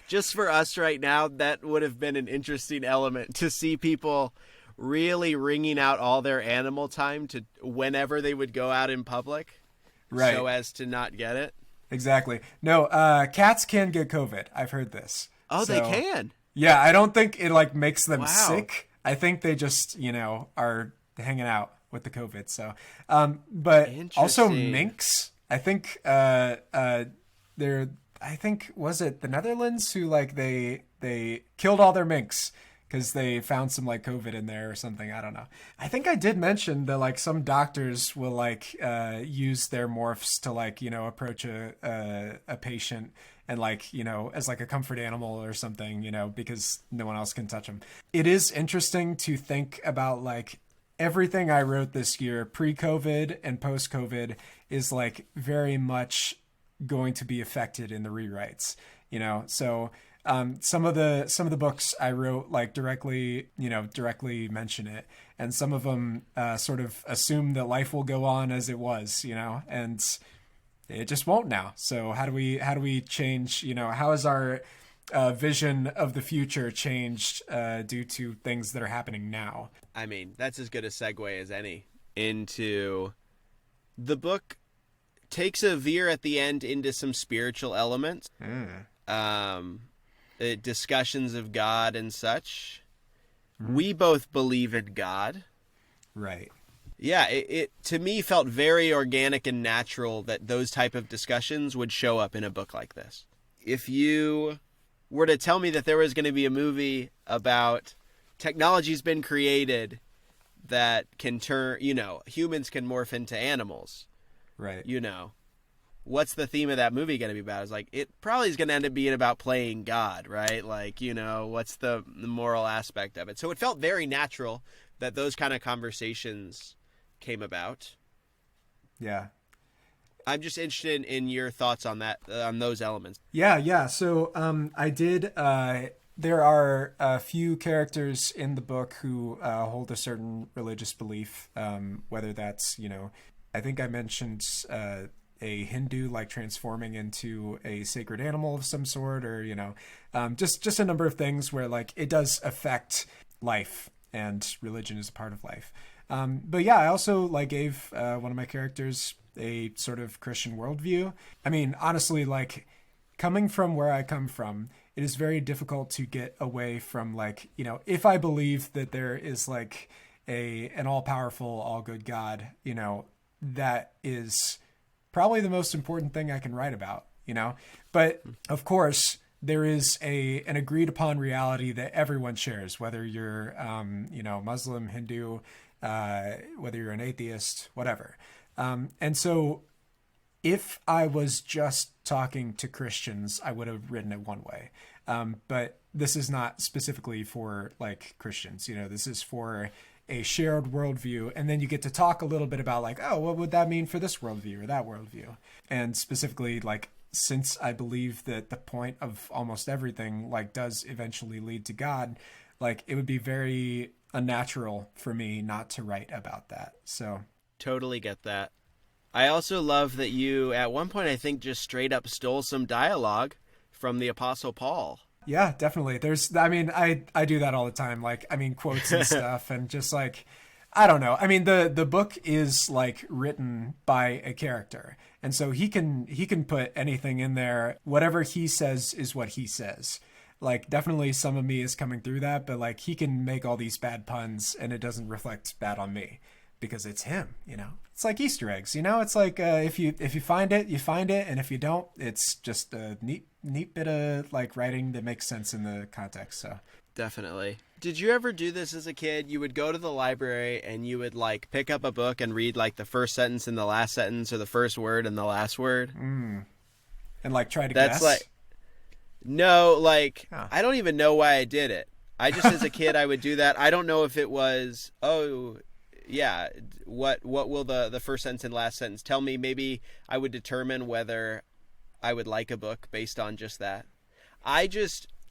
just for us right now, that would have been an interesting element to see people really wringing out all their animal time to whenever they would go out in public, right? So as to not get it. Exactly. No, cats can get COVID. I've heard this. Oh, they can? Yeah, I don't think it like makes them sick. I think they just, you know, are hanging out with the COVID. So, but also minks. I think was it the Netherlands who like they killed all their minks because they found some like COVID in there or something. I don't know. I think I did mention that like some doctors will like use their morphs to like, you know, approach a patient and like, you know, as like a comfort animal or something, you know, because no one else can touch them. It is interesting to think about like everything I wrote this year, pre-COVID and post-COVID, is like very much going to be affected in the rewrites, you know? So some of the books I wrote like directly mention it, and some of them sort of assume that life will go on as it was, you know, and it just won't now. So how do we change, you know, how has our vision of the future changed due to things that are happening now? I mean, that's as good a segue as any into the book. Takes a veer at the end into some spiritual elements, discussions of God and such. We both believe in God, right? Yeah, it to me felt very organic and natural that those type of discussions would show up in a book like this. If you were to tell me that there was going to be a movie about technology's been created that can turn, you know, humans can morph into animals, right? You know, what's the theme of that movie going to be about? It's like, it probably is going to end up being about playing God, right? Like, you know, what's the moral aspect of it? So it felt very natural that those kind of conversations came about. Yeah. I'm just interested in your thoughts on that, on those elements. Yeah. So I did. There are a few characters in the book who hold a certain religious belief, whether that's, you know, I think I mentioned a Hindu like transforming into a sacred animal of some sort, or, you know, just a number of things where like it does affect life, and religion is a part of life. But yeah, I also like gave one of my characters a sort of Christian worldview. I mean, honestly, like coming from where I come from, it is very difficult to get away from like, you know, if I believe that there is like an all-powerful, all-good God, you know, that is probably the most important thing I can write about, you know. But of course, there is an agreed upon reality that everyone shares, whether you're, you know, Muslim, Hindu, whether you're an atheist, whatever. And so if I was just talking to Christians, I would have written it one way. But this is not specifically for like Christians, you know, this is for a shared worldview. And then you get to talk a little bit about like, oh, what would that mean for this worldview or that worldview? And specifically, like, since I believe that the point of almost everything like does eventually lead to God, like it would be very unnatural for me not to write about that. So totally get that. I also love that you at one point, I think, just straight up stole some dialogue from the Apostle Paul. Yeah, definitely. I mean, I do that all the time. Like, I mean, quotes and stuff, and just like, I don't know. I mean, the book is like written by a character, and so he can put anything in there. Whatever he says is what he says. Like, definitely some of me is coming through that, but like he can make all these bad puns and it doesn't reflect bad on me because it's him, you know. It's like Easter eggs, you know. It's like if you find it, you find it, and if you don't, it's just a neat bit of like writing that makes sense in the context. So definitely. Did you ever do this as a kid? You would go to the library and you would like pick up a book and read like the first sentence and the last sentence, or the first word and the last word, and like try to That's guess. like no, like Oh. I don't even know why I did it. I just as a kid I would do that. I don't know if it was yeah, what will the first sentence and last sentence tell me? Maybe I would determine whether I would like a book based on just that.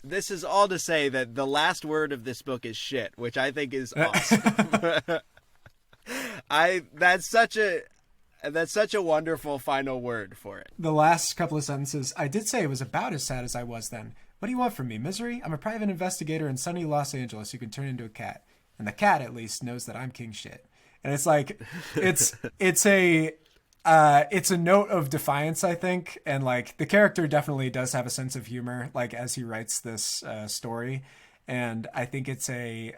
This is all to say that the last word of this book is shit, which I think is awesome. That's such a wonderful final word for it. The last couple of sentences, I did say it was about as sad as I was then. What do you want from me? Misery? I'm a private investigator in sunny Los Angeles who can turn into a cat. And the cat, at least, knows that I'm king shit. And it's like, it's a note of defiance, I think. And like the character definitely does have a sense of humor, like as he writes this story. And I think it's I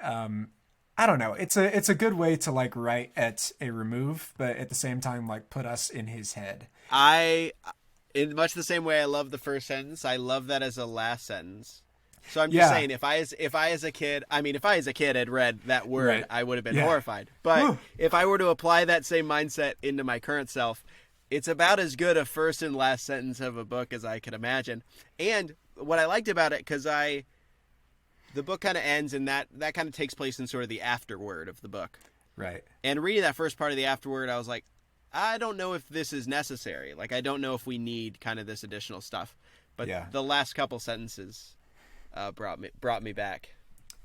don't know. It's a good way to like write at a remove, but at the same time, like put us in his head. In much the same way I love the first sentence, I love that as a last sentence. So I'm just saying, if I as a kid had read that word, Right. I would have been horrified. But if I were to apply that same mindset into my current self, it's about as good a first and last sentence of a book as I could imagine. And what I liked about it, because the book kind of ends, and that kind of takes place in sort of the afterword of the book. Right. And reading that first part of the afterword, I was like, I don't know if this is necessary. Like, I don't know if we need kind of this additional stuff. But the last couple sentences brought me back.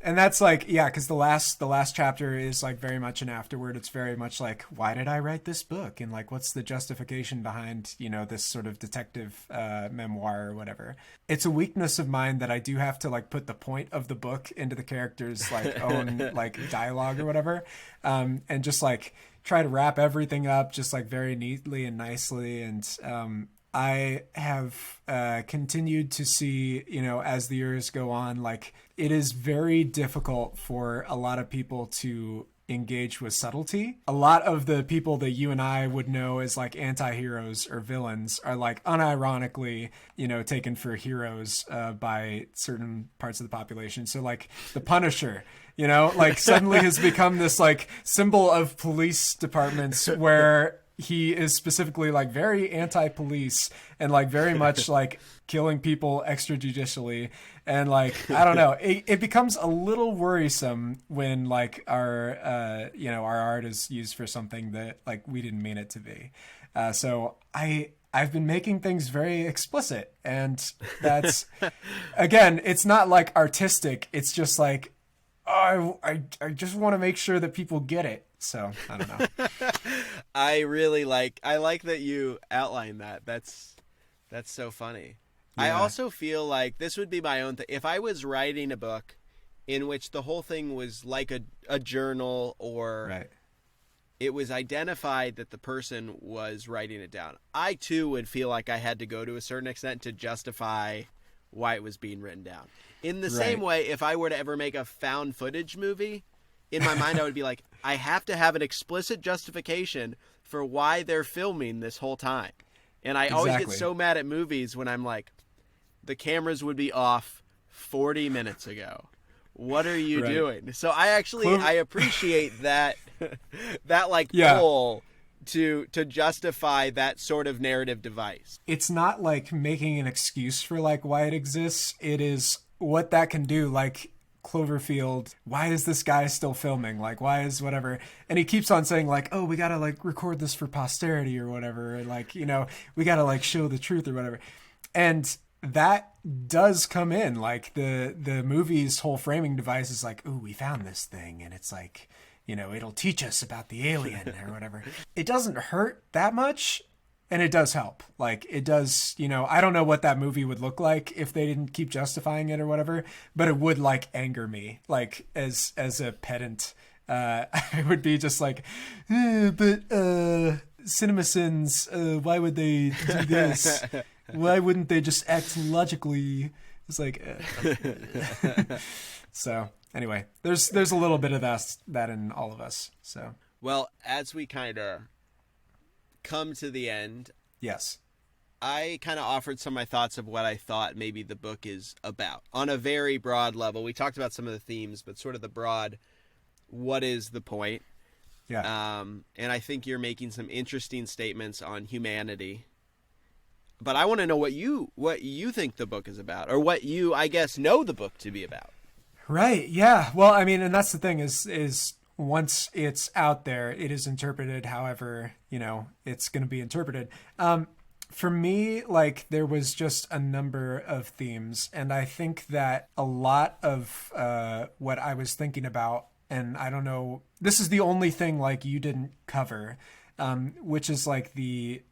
And that's like, because the last chapter is like very much an afterword. It's very much like, why did I write this book? And like, what's the justification behind, you know, this sort of detective memoir or whatever. It's a weakness of mine that I do have to like put the point of the book into the character's like own like dialogue or whatever. And just like try to wrap everything up just like very neatly and nicely. And I have continued to see, you know, as the years go on, like it is very difficult for a lot of people to engage with subtlety. A lot of the people that you and I would know as like anti-heroes or villains are like unironically, you know, taken for heroes by certain parts of the population. So like the Punisher, you know, like suddenly has become this like symbol of police departments where he is specifically like very anti-police and like very much like killing people extrajudicially. And like, I don't know, it becomes a little worrisome when like our art is used for something that like we didn't mean it to be. So I've been making things very explicit, and that's, again, it's not like artistic. It's just like, I just want to make sure that people get it. So I don't know. I like that you outlined that. That's so funny. Yeah. I also feel like this would be my own thing. If I was writing a book in which the whole thing was like a journal, or right. It was identified that the person was writing it down, I too would feel like I had to go to a certain extent to justify why it was being written down. In the same way, if I were to ever make a found footage movie, in my mind I would be like, I have to have an explicit justification for why they're filming this whole time. And I always get so mad at movies when I'm like, the cameras would be off 40 minutes ago. What are you doing? So I appreciate that pull to justify that sort of narrative device. It's not like making an excuse for like why it exists. It is what that can do. Like Cloverfield, why is this guy still filming? Like, why is whatever? And he keeps on saying like, oh, we gotta like record this for posterity or whatever. And like, you know, we gotta like show the truth or whatever. And that does come in. Like the movie's whole framing device is like, ooh, we found this thing, and it's like, you know, it'll teach us about the alien or whatever. It doesn't hurt that much, and it does help. Like it does, you know, I don't know what that movie would look like if they didn't keep justifying it or whatever, but it would like anger me, like as a pedant I would be just like, but CinemaSins, why would they do this? Why wouldn't they just act logically? It's like, so anyway, there's a little bit of that in all of us. So, well, as we kind of come to the end, yes, I kind of offered some of my thoughts of what I thought maybe the book is about on a very broad level. We talked about some of the themes, but sort of the broad, what is the point? Yeah. And I think you're making some interesting statements on humanity. But I want to know what you think the book is about, or what you, I guess, know the book to be about. Right. Yeah. Well, I mean, and that's the thing is once it's out there, it is interpreted however, it's going to be interpreted. For me, like, there was just a number of themes, and I think that a lot of what I was thinking about, and I don't know, this is the only thing like you didn't cover, which is like the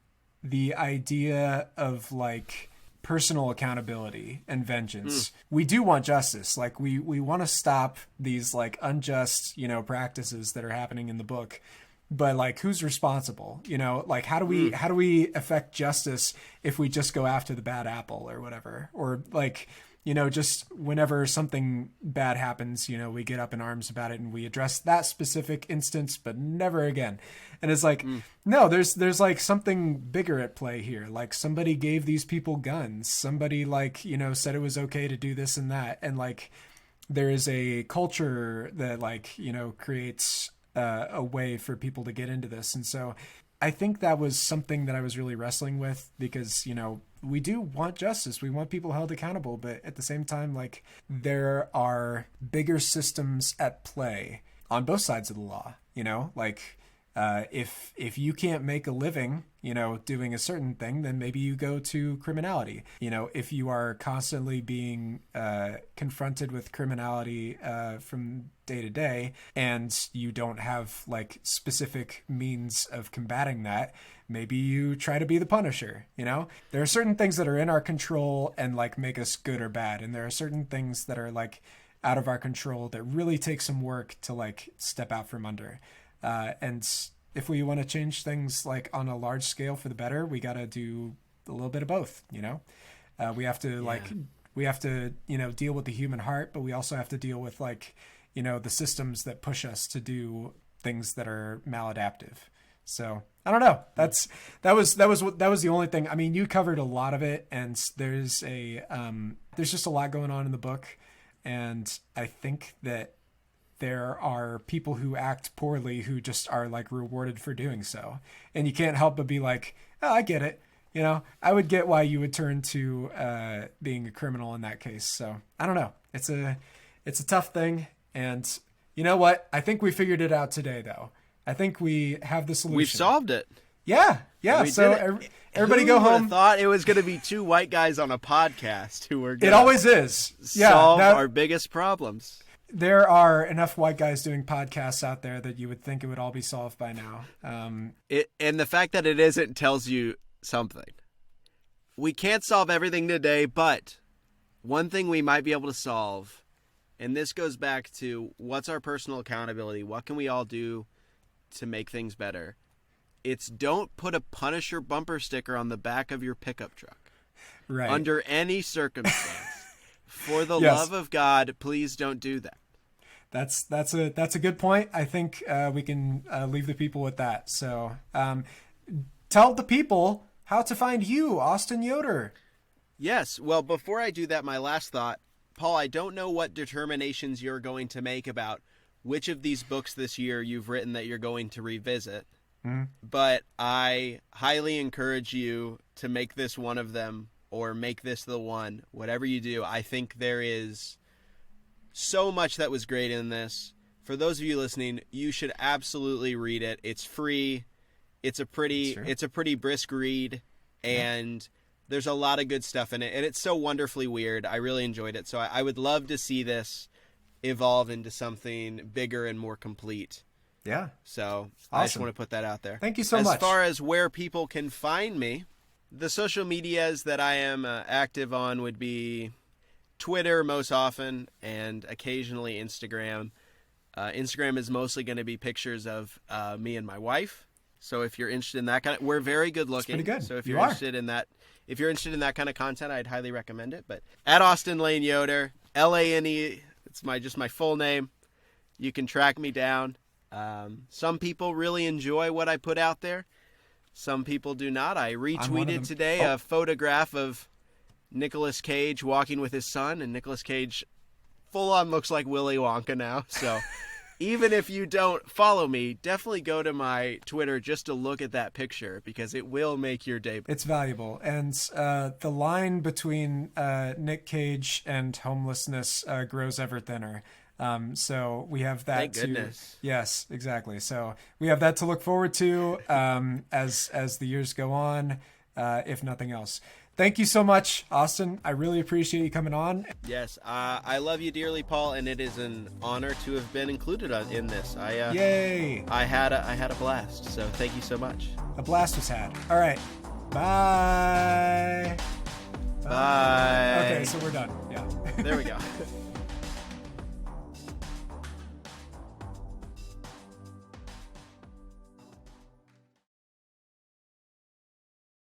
idea of like personal accountability and vengeance. We do want justice. Like we want to stop these like unjust, practices that are happening in the book. But like, who's responsible? Like how do we affect justice if we just go after the bad apple or whatever? Or like, just whenever something bad happens, we get up in arms about it and we address that specific instance, but never again. And it's like, no, there's like something bigger at play here. Like somebody gave these people guns. Somebody like, said it was okay to do this and that. And like, there is a culture that like, creates a way for people to get into this. And so I think that was something that I was really wrestling with because, we do want justice. We want people held accountable. But at the same time, like there are bigger systems at play on both sides of the law, like if you can't make a living, doing a certain thing, then maybe you go to criminality. If you are constantly being confronted with criminality from day to day and you don't have like specific means of combating that, maybe you try to be the Punisher. There are certain things that are in our control and like make us good or bad. And there are certain things that are like out of our control that really take some work to like step out from under. And if we want to change things like on a large scale for the better, we got to do a little bit of both. We have to deal with the human heart, but we also have to deal with like, the systems that push us to do things that are maladaptive. So I don't know. That was the only thing. I mean, you covered a lot of it, and there's just a lot going on in the book, and I think that there are people who act poorly who just are like rewarded for doing so. And you can't help but be like, oh, I get it. I would get why you would turn to being a criminal in that case. So I don't know. It's a tough thing. And you know what? I think we figured it out today, though. I think we have the solution. We've solved it. Yeah. So everybody go home. Who thought it was going to be two white guys on a podcast who were going to always is. Solve our biggest problems. There are enough white guys doing podcasts out there that you would think it would all be solved by now. And the fact that it isn't tells you something. We can't solve everything today, but one thing we might be able to solve, and this goes back to what's our personal accountability? What can we all do to make things better? It's don't put a Punisher bumper sticker on the back of your pickup truck. Right. Under any circumstance. For the love of God, please don't do that. That's a good point. I think we can leave the people with that. So tell the people how to find you, Austin Yoder. Yes. Well, before I do that, my last thought, Paul, I don't know what determinations you're going to make about which of these books this year you've written that you're going to revisit. But I highly encourage you to make this one of them or make this the one. Whatever you do, I think there is so much that was great in this. For those of you listening, you should absolutely read it. It's free. It's a pretty brisk read, and there's a lot of good stuff in it, and it's so wonderfully weird. I really enjoyed it. So I would love to see this evolve into something bigger and more complete. Yeah. So awesome. I just want to put that out there. Thank you so much. As far as where people can find me, the social medias that I am active on would be Twitter most often and occasionally Instagram. Instagram is mostly going to be pictures of me and my wife. So if you're interested in that we're very good looking. It's pretty good. So if you're interested in that kind of content, I'd highly recommend it. But at Austin Lane Yoder, Lane, it's just my full name. You can track me down. Some people really enjoy what I put out there. Some people do not. I retweeted today a photograph of Nicolas Cage walking with his son, and Nicolas Cage full on looks like Willy Wonka now. So even if you don't follow me, definitely go to my Twitter just to look at that picture, because it will make your day. It's valuable. And the line between Nick Cage and homelessness grows ever thinner. So we have that. Thank goodness. Yes, exactly. So we have that to look forward to as the years go on, if nothing else. Thank you so much, Austin. I really appreciate you coming on. Yes, I love you dearly, Paul, and it is an honor to have been included in this. Yay! I had a blast, so thank you so much. A blast was had. All right. Bye. Bye. Okay, so we're done. Yeah. There we go.